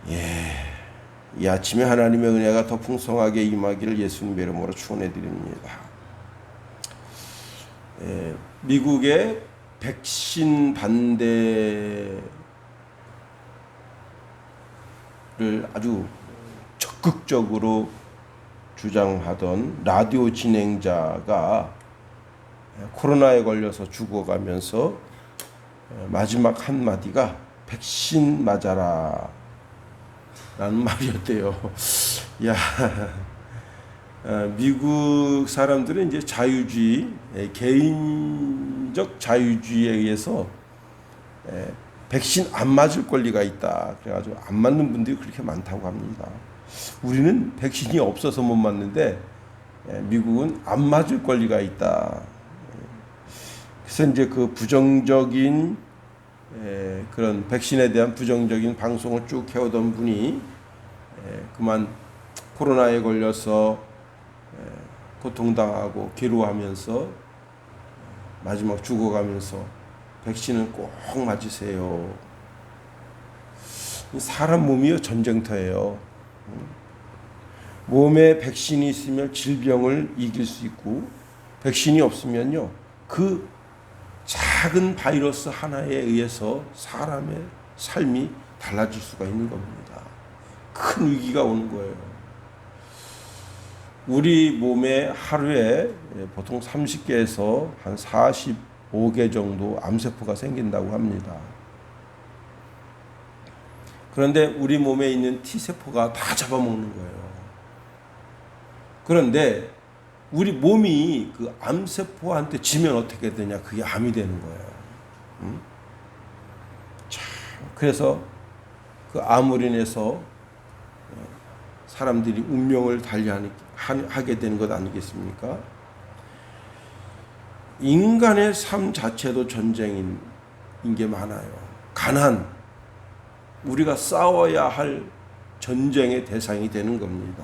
이 아침에 하나님의 은혜가 더 풍성하게 임하기를 예수님의 이름으로 축원해 드립니다. 미국의 백신 반대를 아주 적극적으로 주장하던 라디오 진행자가 코로나에 걸려서 죽어가면서 마지막 한마디가 백신 맞아라 라는 말이었대요. 야, 미국 사람들은 이제 자유주의, 개인적 자유주의에 의해서 백신 안 맞을 권리가 있다. 그래가지고 안 맞는 분들이 그렇게 많다고 합니다. 우리는 백신이 없어서 못 맞는데 미국은 안 맞을 권리가 있다. 그래서 이제 그 부정적인 그런 백신에 대한 부정적인 방송을 쭉 해오던 분이 그만 코로나에 걸려서 고통당하고 괴로워하면서 마지막 죽어가면서 백신은 꼭 맞으세요. 사람 몸이요 전쟁터예요. 몸에 백신이 있으면 질병을 이길 수 있고 백신이 없으면요 그 작은 바이러스 하나에 의해서 사람의 삶이 달라질 수가 있는 겁니다. 큰 위기가 오는 거예요. 우리 몸에 하루에 보통 30개에서 한 45개 정도 암세포가 생긴다고 합니다. 그런데 우리 몸에 있는 T세포가 다 잡아먹는 거예요. 그런데 우리 몸이 그 암세포한테 지면 어떻게 되냐? 그게 암이 되는 거예요. 참, 그래서 그 암으로 인해서 사람들이 운명을 달리하게 되는 것 아니겠습니까? 인간의 삶 자체도 전쟁인 게 많아요. 가난, 우리가 싸워야 할 전쟁의 대상이 되는 겁니다.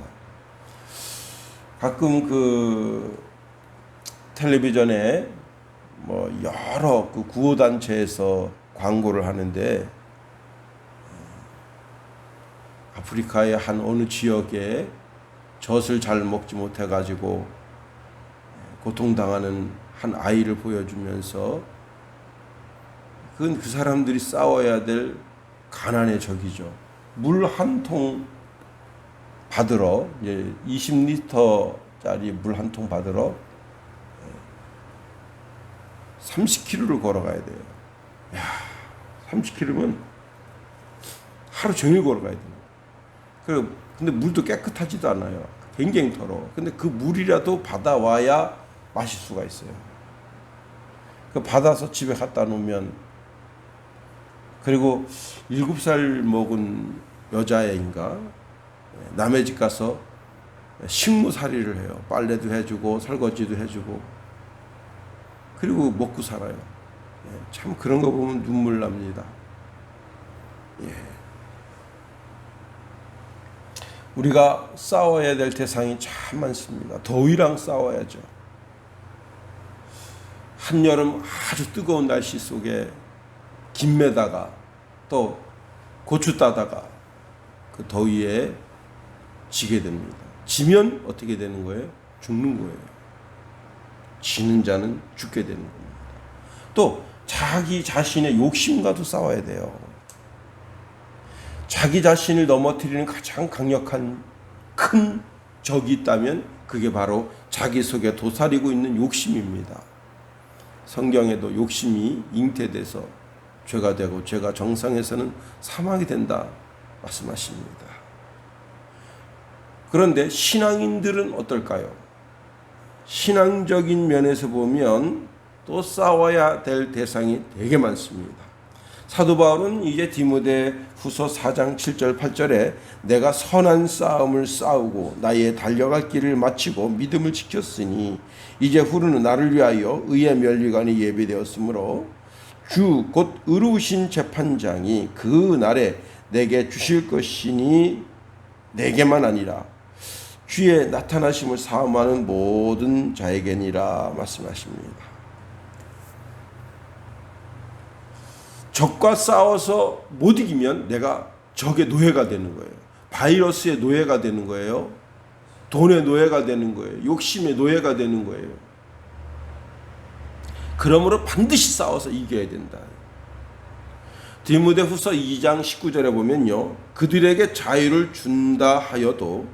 가끔 그 텔레비전에 뭐 여러 그 구호단체에서 광고를 하는데 아프리카의 한 어느 지역에 젖을 잘 먹지 못해가지고 고통당하는 한 아이를 보여주면서 그건 그 사람들이 싸워야 될 가난의 적이죠. 물 한 통 받으러 이제 20리터짜리 물 한 통 받으러 30km를 걸어가야 돼요. 야, 30km면 하루 종일 걸어가야 돼요. 근데 물도 깨끗하지도 않아요. 굉장히 더러워. 근데 그 물이라도 받아와야 마실 수가 있어요. 그 받아서 집에 갖다 놓으면 그리고 7살 먹은 여자애인가 남의 집 가서 식무살이를 해요. 빨래도 해주고 설거지도 해주고 그리고 먹고 살아요. 참 그런 거 보면 눈물 납니다. 우리가 싸워야 될 대상이 참 많습니다. 더위랑 싸워야죠. 한여름 아주 뜨거운 날씨 속에 김매다가 또 고추 따다가 그 더위에 지게 됩니다. 지면 어떻게 되는 거예요? 죽는 거예요. 지는 자는 죽게 되는 겁니다. 또 자기 자신의 욕심과도 싸워야 돼요. 자기 자신을 넘어뜨리는 가장 강력한 큰 적이 있다면 그게 바로 자기 속에 도사리고 있는 욕심입니다. 성경에도 욕심이 잉태돼서 죄가 되고 죄가 정상에서는 사망이 된다 말씀하십니다. 그런데 신앙인들은 어떨까요? 신앙적인 면에서 보면 또 싸워야 될 대상이 되게 많습니다. 사도 바울은 이제 디모데후서 4장 7절 8절에 내가 선한 싸움을 싸우고 나의 달려갈 길을 마치고 믿음을 지켰으니 이제 후로는 나를 위하여 의의 면류관이 예비되었으므로 주 곧 의로우신 재판장이 그 날에 내게 주실 것이니 내게만 아니라 주의 나타나심을 사모하는 모든 자에게니라 말씀하십니다. 적과 싸워서 못 이기면 내가 적의 노예가 되는 거예요. 바이러스의 노예가 되는 거예요. 돈의 노예가 되는 거예요. 욕심의 노예가 되는 거예요. 그러므로 반드시 싸워서 이겨야 된다. 디모데후서 2장 19절에 보면요, 그들에게 자유를 준다 하여도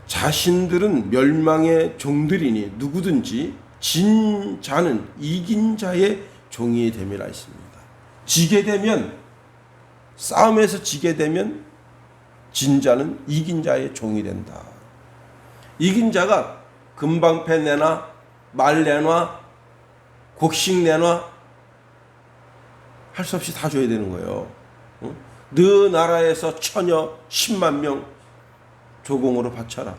자신들은 멸망의 종들이니 누구든지 진 자는 이긴 자의 종이 됨이라 했습니다. 지게 되면, 싸움에서 지게 되면 진 자는 이긴 자의 종이 된다. 이긴 자가 금방패 내놔, 말 내놔, 곡식 내놔 할 수 없이 다 줘야 되는 거예요. 너 나라에서 처녀 10만 명 조공으로 바쳐라.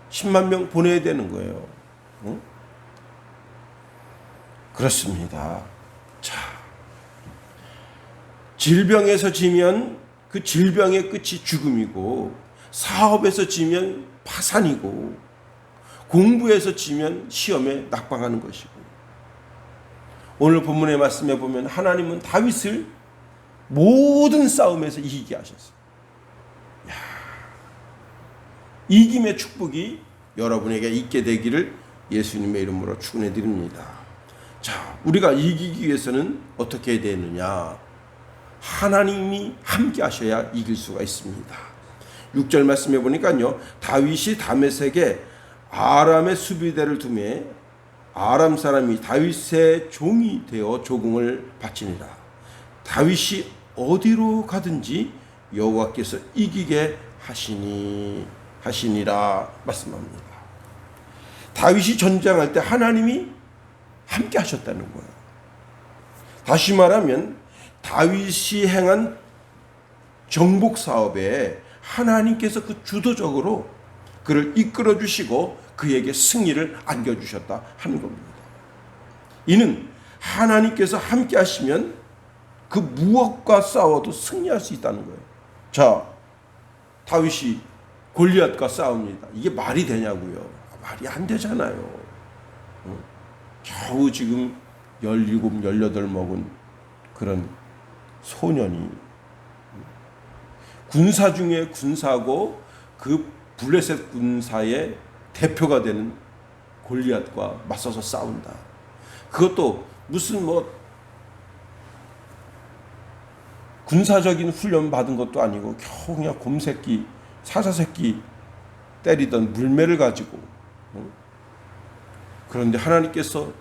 10만 명 보내야 되는 거예요. 그렇습니다. 자, 질병에서 지면 그 질병의 끝이 죽음이고, 사업에서 지면 파산이고, 공부에서 지면 시험에 낙방하는 것이고, 오늘 본문의 말씀에 보면 하나님은 다윗을 모든 싸움에서 이기게 하셨어요. 야, 이김의 축복이 여러분에게 있게 되기를 예수님의 이름으로 축원해 드립니다. 자, 우리가 이기기 위해서는 어떻게 해야 되느냐? 하나님이 함께 하셔야 이길 수가 있습니다. 6절 말씀해 보니까요, 다윗이 다메섹에 아람의 수비대를 두매 아람 사람이 다윗의 종이 되어 조공을 바치니라. 다윗이 어디로 가든지 여호와께서 이기게 하시니라 말씀합니다. 다윗이 전쟁할 때 하나님이 함께 하셨다는 거예요. 다시 말하면 다윗이 행한 정복 사업에 하나님께서 그 주도적으로 그를 이끌어 주시고 그에게 승리를 안겨주셨다 하는 겁니다. 이는 하나님께서 함께 하시면 그 무엇과 싸워도 승리할 수 있다는 거예요. 자, 다윗이 골리앗과 싸웁니다. 이게 말이 되냐고요? 말이 안 되잖아요. 겨우 지금 17, 18 먹은 그런 소년이 군사 중에 군사고 그 블레셋 군사의 대표가 되는 골리앗과 맞서서 싸운다. 그것도 무슨 군사적인 훈련 받은 것도 아니고 겨우 그냥 곰새끼, 사자새끼 때리던 물매를 가지고. 그런데 하나님께서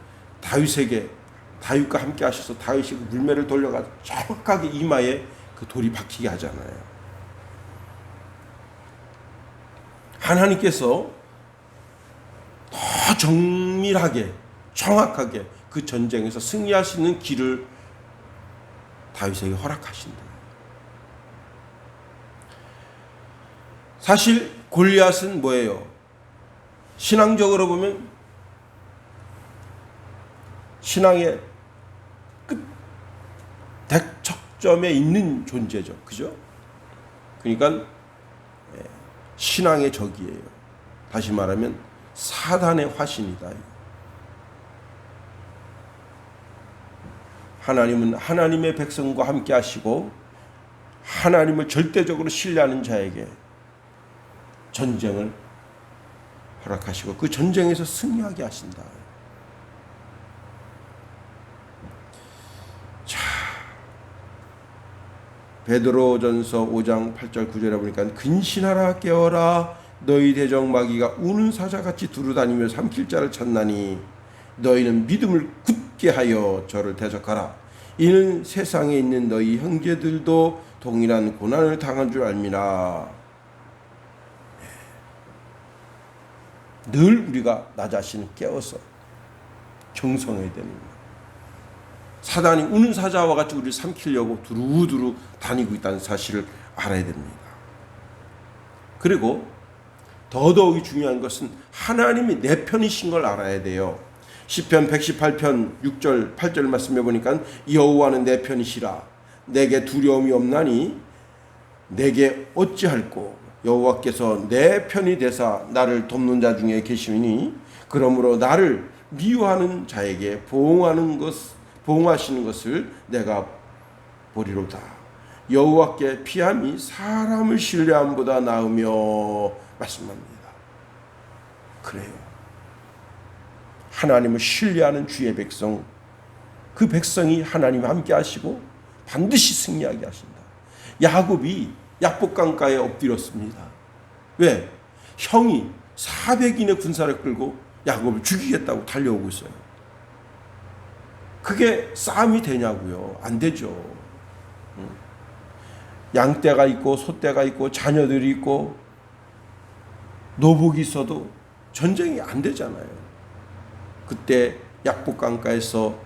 다윗과 함께 하셔서 다윗이 그 물매를 돌려가 정확하게 이마에 그 돌이 박히게 하잖아요. 하나님께서 더 정밀하게, 정확하게 그 전쟁에서 승리할 수 있는 길을 다윗에게 허락하신다. 사실 골리앗은 뭐예요? 신앙적으로 보면 신앙의 끝 대척점에 있는 존재죠. 그죠? 그러니까 신앙의 적이에요. 다시 말하면 사단의 화신이다. 하나님은 하나님의 백성과 함께 하시고 하나님을 절대적으로 신뢰하는 자에게 전쟁을 허락하시고 그 전쟁에서 승리하게 하신다. 자, 베드로전서 5장 8절 9절에 보니까 근신하라 깨어라 너희 대적 마귀가 우는 사자같이 두루다니며 삼킬 자를 찾나니 너희는 믿음을 굳게 하여 저를 대적하라. 이는 세상에 있는 너희 형제들도 동일한 고난을 당한 줄 알미라. 늘 우리가 나 자신을 깨워서 정성해야 되는 거예요. 사단이 우는 사자와 같이 우리를 삼키려고 두루두루 다니고 있다는 사실을 알아야 됩니다. 그리고 더더욱이 중요한 것은 하나님이 내 편이신 걸 알아야 돼요. 시편 118편 6절 8절 말씀해 보니까 여호와는 내 편이시라 내게 두려움이 없나니 내게 어찌할꼬 여호와께서 내 편이 되사 나를 돕는 자 중에 계시니 그러므로 나를 미워하는 자에게 보응하시는 것을 내가 보리로다. 여호와께 피함이 사람을 신뢰함보다 나으며 말씀합니다. 그래요. 하나님을 신뢰하는 주의 백성, 그 백성이 하나님 함께 하시고 반드시 승리하게 하신다. 야곱이 약복강가에 엎드렸습니다. 왜? 형이 400인의 군사를 끌고 야곱을 죽이겠다고 달려오고 있어요. 그게 싸움이 되냐고요? 안 되죠. 양떼가 있고 소떼가 있고 자녀들이 있고 노복이 있어도 전쟁이 안 되잖아요. 그때 약복강가에서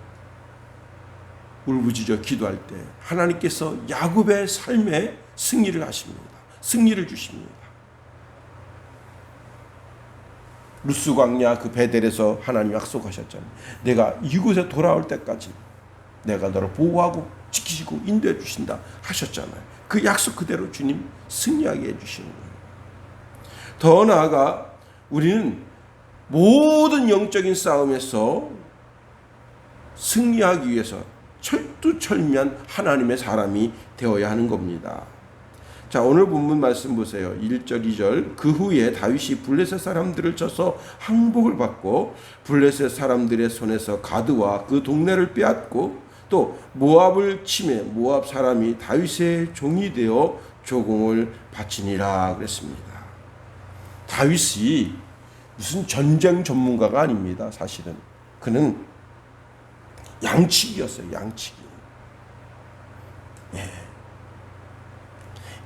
울부짖어 기도할 때 하나님께서 야곱의 삶에 승리를 하십니다. 승리를 주십니다. 루스 광야 그 베델에서 하나님 약속하셨잖아요. 내가 이곳에 돌아올 때까지 내가 너를 보호하고 지키시고 인도해 주신다 하셨잖아요. 그 약속 그대로 주님 승리하게 해주시는 거예요. 더 나아가 우리는 모든 영적인 싸움에서 승리하기 위해서 철두철미한 하나님의 사람이 되어야 하는 겁니다. 자, 오늘 본문 말씀 보세요. 1절 2절. 그 후에 다윗이 블레셋 사람들을 쳐서 항복을 받고 블레셋 사람들의 손에서 가드와 그 동네를 빼앗고 또 모압을 치매 모압 사람이 다윗의 종이 되어 조공을 바치니라 그랬습니다. 다윗이 무슨 전쟁 전문가가 아닙니다. 사실은 그는 양치기였어요. 양치기. 예.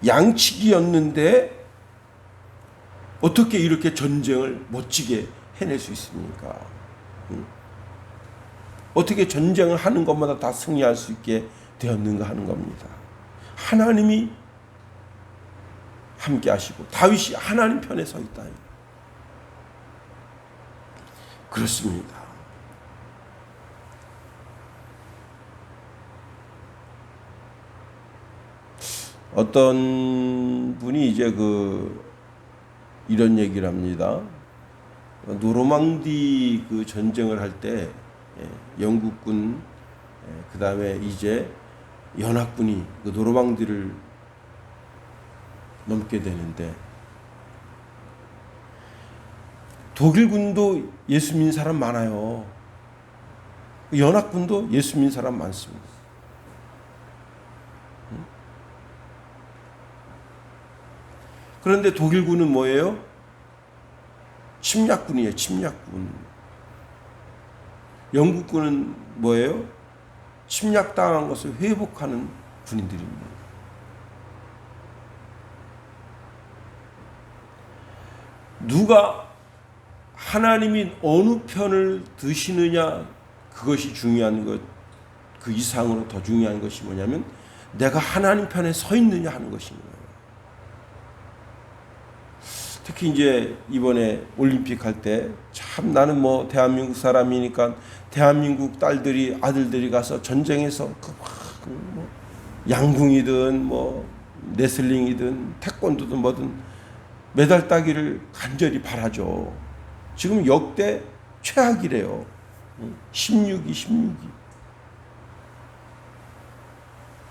양치기였는데 어떻게 이렇게 전쟁을 멋지게 해낼 수 있습니까? 어떻게 전쟁을 하는 것마다 다 승리할 수 있게 되었는가 하는 겁니다. 하나님이 함께 하시고 다윗이 하나님 편에 서 있다. 그렇습니다. 어떤 분이 이제 이런 얘기를 합니다. 노르망디 그 전쟁을 할 때 영국군 그 다음에 이제 연합군이 그 노르망디를 넘게 되는데 독일군도 예수 믿는 사람 많아요. 연합군도 예수 믿는 사람 많습니다. 그런데 독일군은 뭐예요? 침략군이에요. 침략군. 영국군은 뭐예요? 침략당한 것을 회복하는 군인들입니다. 누가 하나님이 어느 편을 드시느냐 그것이 중요한 것, 그 이상으로 더 중요한 것이 뭐냐면 내가 하나님 편에 서 있느냐 하는 것입니다. 특히 이제 이번에 올림픽 할 때 참 나는 뭐 대한민국 사람이니까 대한민국 딸들이 아들들이 가서 전쟁에서 뭐 양궁이든 뭐 레슬링이든 태권도든 뭐든 메달 따기를 간절히 바라죠. 지금 역대 최악이래요. 16위.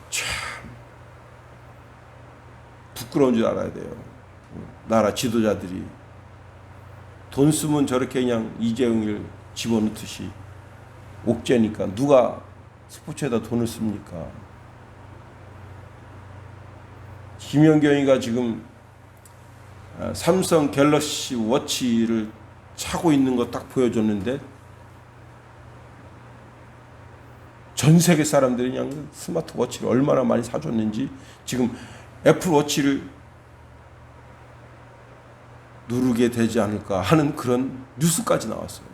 참 부끄러운 줄 알아야 돼요. 나라 지도자들이 돈 쓰면 저렇게 그냥 이재용을 집어넣듯이 옥죄니까 누가 스포츠에다 돈을 씁니까? 김연경이가 지금 삼성 갤럭시 워치를 차고 있는 거 딱 보여줬는데 전 세계 사람들이 그냥 스마트워치를 얼마나 많이 사줬는지 지금 애플워치를 누르게 되지 않을까 하는 그런 뉴스까지 나왔어요.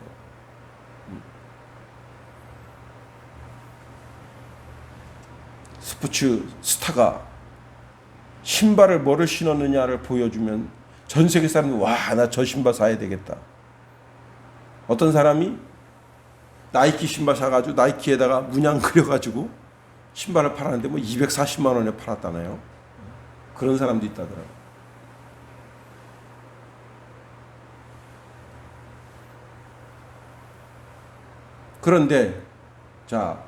스포츠 스타가 신발을 뭐를 신었느냐를 보여주면 전 세계 사람들이 와, 나 저 신발 사야 되겠다. 어떤 사람이 나이키 신발 사가지고 나이키에다가 문양 그려가지고 신발을 팔았는데 뭐 240만 원에 팔았다네요. 그런 사람도 있다더라고요. 그런데 자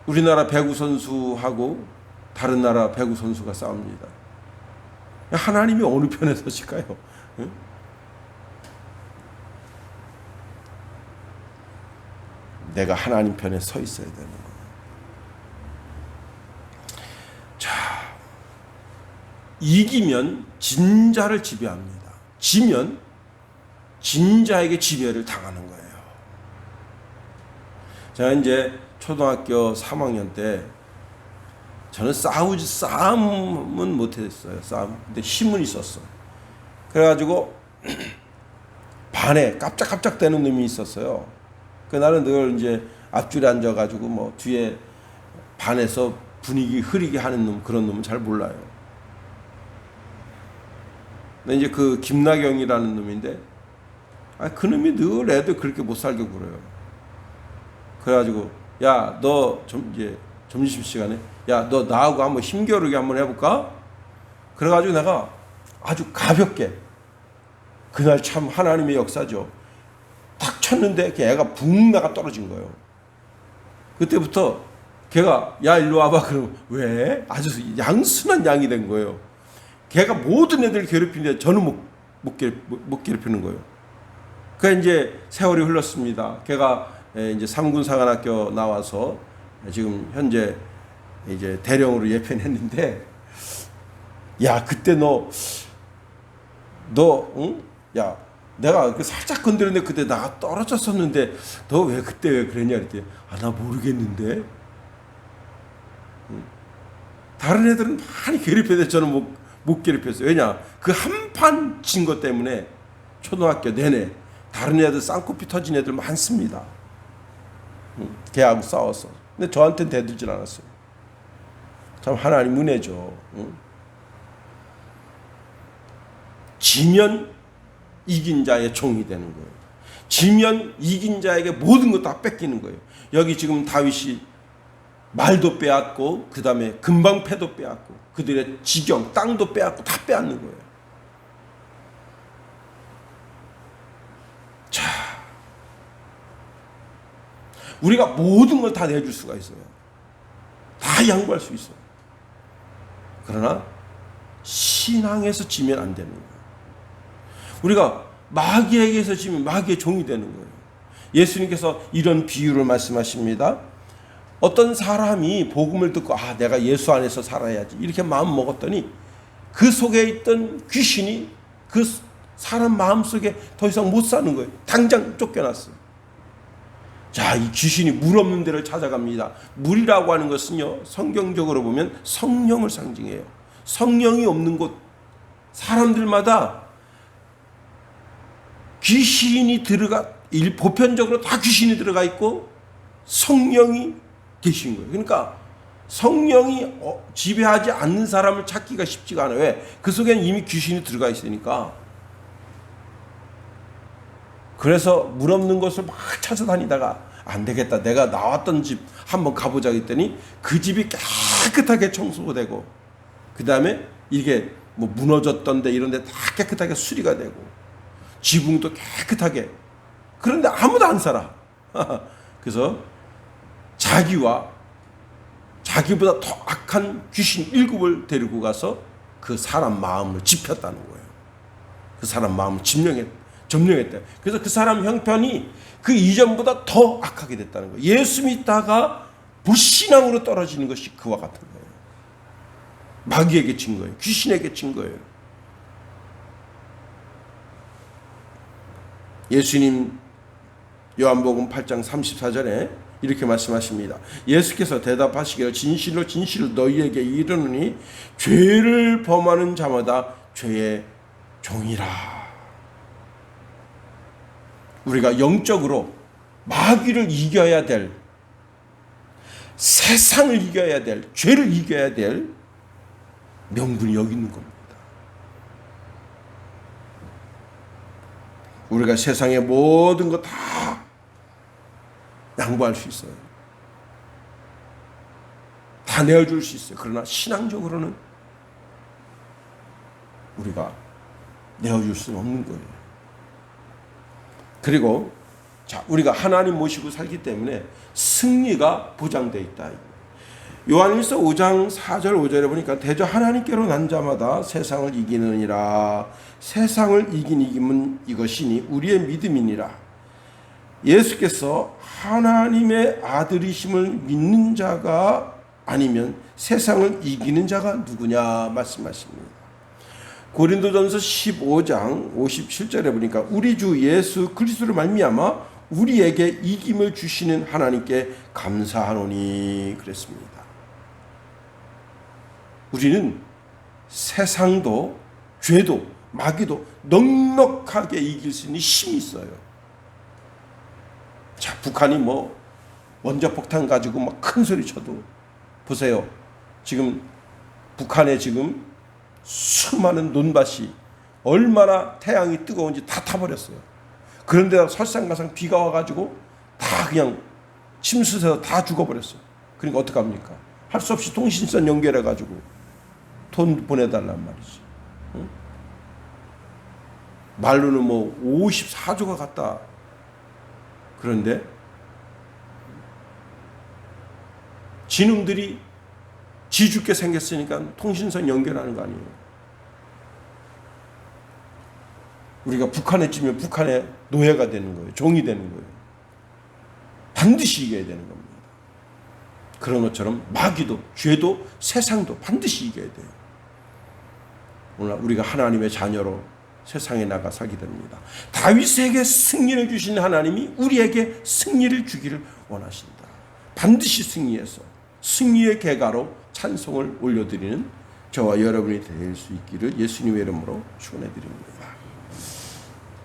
우리나라 배구 선수하고 다른 나라 배구 선수가 싸웁니다. 하나님이 어느 편에 서실까요? 응? 내가 하나님 편에 서 있어야 되는 거예요. 자, 이기면 진자를 지배합니다. 지면 진자에게 지배를 당하는 거예요. 제가 이제 초등학교 3학년 때 저는 싸움은 못했어요. 싸움. 근데 힘은 있었어. 그래가지고 반에 깜짝깜짝 대는 놈이 있었어요. 나는 늘 이제 앞줄에 앉아가지고 뭐 뒤에 반에서 분위기 흐리게 하는 놈, 그런 놈은 잘 몰라요. 근데 이제 그 김나경이라는 놈인데, 그 놈이 늘 애들 그렇게 못 살게 굴어요. 그래가지고, 야, 너 이제 점심시간에, 야, 너 나하고 한번 힘겨루기 한번 해볼까? 그래가지고 내가 아주 가볍게, 그날 참 하나님의 역사죠. 탁 쳤는데 걔가 붕 나가 떨어진 거예요. 그때부터 걔가 야 일로 와봐. 그러면 왜? 아주 양순한 양이 된 거예요. 걔가 모든 애들 괴롭히는데 저는 못 괴롭히는 거예요. 그 이제 세월이 흘렀습니다. 걔가 이제 3군 사관학교 나와서 지금 현재 이제 대령으로 예편했는데, 야 그때 너 응? 야 내가 살짝 건드렸는데 그때 나가 떨어졌었는데 너 왜 그때 왜 그랬냐 그랬더니 나 모르겠는데. 다른 애들은 많이 괴롭혔는데 저는 못 괴롭혔어요. 왜냐 그 한 판 진 것 때문에 초등학교 내내 다른 애들 쌍코피 터진 애들 많습니다. 걔하고 싸웠어. 근데 저한테는 대들진 않았어요. 참 하나님 은혜죠. 지면 이긴 자의 종이 되는 거예요. 지면 이긴 자에게 모든 것 다 뺏기는 거예요. 여기 지금 다윗이 말도 빼앗고 그 다음에 금방패도 빼앗고 그들의 지경 땅도 빼앗고 다 빼앗는 거예요. 자, 우리가 모든 걸 다 내줄 수가 있어요. 다 양보할 수 있어요. 그러나 신앙에서 지면 안 되는 거예요. 우리가 마귀에게서 지면 마귀의 종이 되는 거예요. 예수님께서 이런 비유를 말씀하십니다. 어떤 사람이 복음을 듣고 내가 예수 안에서 살아야지 이렇게 마음 먹었더니 그 속에 있던 귀신이 그 사람 마음속에 더 이상 못 사는 거예요. 당장 쫓겨났어요. 자, 이 귀신이 물 없는 데를 찾아갑니다. 물이라고 하는 것은요, 성경적으로 보면 성령을 상징해요. 성령이 없는 곳, 사람들마다 귀신이 보편적으로 다 귀신이 들어가 있고 성령이 계신 거예요. 그러니까 성령이 지배하지 않는 사람을 찾기가 쉽지가 않아요. 왜? 그 속에는 이미 귀신이 들어가 있으니까. 그래서 물 없는 곳을 막 찾아다니다가 안 되겠다. 내가 나왔던 집 한번 가보자 했더니 그 집이 깨끗하게 청소되고 그 다음에 이게 뭐 무너졌던 데 이런 데 다 깨끗하게 수리가 되고 지붕도 깨끗하게. 그런데 아무도 안 살아. 그래서 자기보다 더 악한 귀신 7을 데리고 가서 그 사람 마음을 짚혔다는 거예요. 그 사람 마음을 점령했다. 그래서 그 사람 형편이 그 이전보다 더 악하게 됐다는 거예요. 예수 믿다가 불신앙으로 떨어지는 것이 그와 같은 거예요. 마귀에게 진 거예요. 귀신에게 진 거예요. 예수님 요한복음 8장 34절에 이렇게 말씀하십니다. 예수께서 대답하시기를 진실로 진실로 너희에게 이르노니 죄를 범하는 자마다 죄의 종이라. 우리가 영적으로 마귀를 이겨야 될, 세상을 이겨야 될, 죄를 이겨야 될 명분이 여기 있는 겁니다. 우리가 세상의 모든 거 다 양보할 수 있어요. 다 내어줄 수 있어요. 그러나 신앙적으로는 우리가 내어줄 수는 없는 거예요. 그리고 우리가 하나님 모시고 살기 때문에 승리가 보장되어 있다. 요한일서 5장 4절 5절에 보니까 대저 하나님께로 난 자마다 세상을 이기느니라. 세상을 이김은 이것이니 우리의 믿음이니라. 예수께서 하나님의 아들이심을 믿는 자가 아니면 세상을 이기는 자가 누구냐 말씀하십니다. 고린도전서 15장 57절에 보니까 우리 주 예수 그리스도를 말미암아 우리에게 이김을 주시는 하나님께 감사하노니 그랬습니다. 우리는 세상도 죄도 마귀도 넉넉하게 이길 수 있는 힘이 있어요. 자, 북한이 뭐 원자폭탄 가지고 막 큰 소리 쳐도 보세요. 지금 북한에 지금 수많은 논밭이 얼마나 태양이 뜨거운지 다 타버렸어요. 그런데 설상가상 비가 와가지고 다 그냥 침수해서 다 죽어버렸어요. 그러니까 어떡합니까? 할 수 없이 통신선 연결해가지고 돈 보내달란 말이지. 응? 말로는 뭐 54조가 갔다. 그런데 지놈들이 지죽게 생겼으니까 통신선 연결하는 거 아니에요. 우리가 북한에 찌면 북한의 노예가 되는 거예요. 종이 되는 거예요. 반드시 이겨야 되는 겁니다. 그런 것처럼 마귀도 죄도 세상도 반드시 이겨야 돼요. 오늘 우리가 하나님의 자녀로 세상에 나가 살게 됩니다. 다윗에게 승리를 주신 하나님이 우리에게 승리를 주기를 원하신다. 반드시 승리해서 승리의 계가로 찬송을 올려드리는 저와 여러분이 될 수 있기를 예수님의 이름으로 축원해드립니다.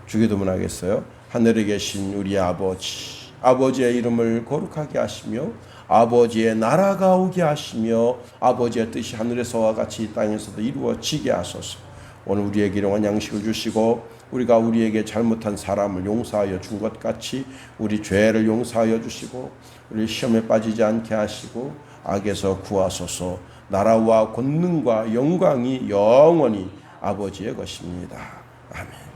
주기도문 하겠어요. 하늘에 계신 우리 아버지, 아버지의 이름을 거룩하게 하시며 아버지의 나라가 오게 하시며 아버지의 뜻이 하늘에서와 같이 이 땅에서도 이루어지게 하소서. 오늘 우리에게 일용할 양식을 주시고 우리가 우리에게 잘못한 사람을 용서하여 준 것 같이 우리 죄를 용서하여 주시고 우리 시험에 빠지지 않게 하시고 악에서 구하소서. 나라와 권능과 영광이 영원히 아버지의 것입니다. 아멘.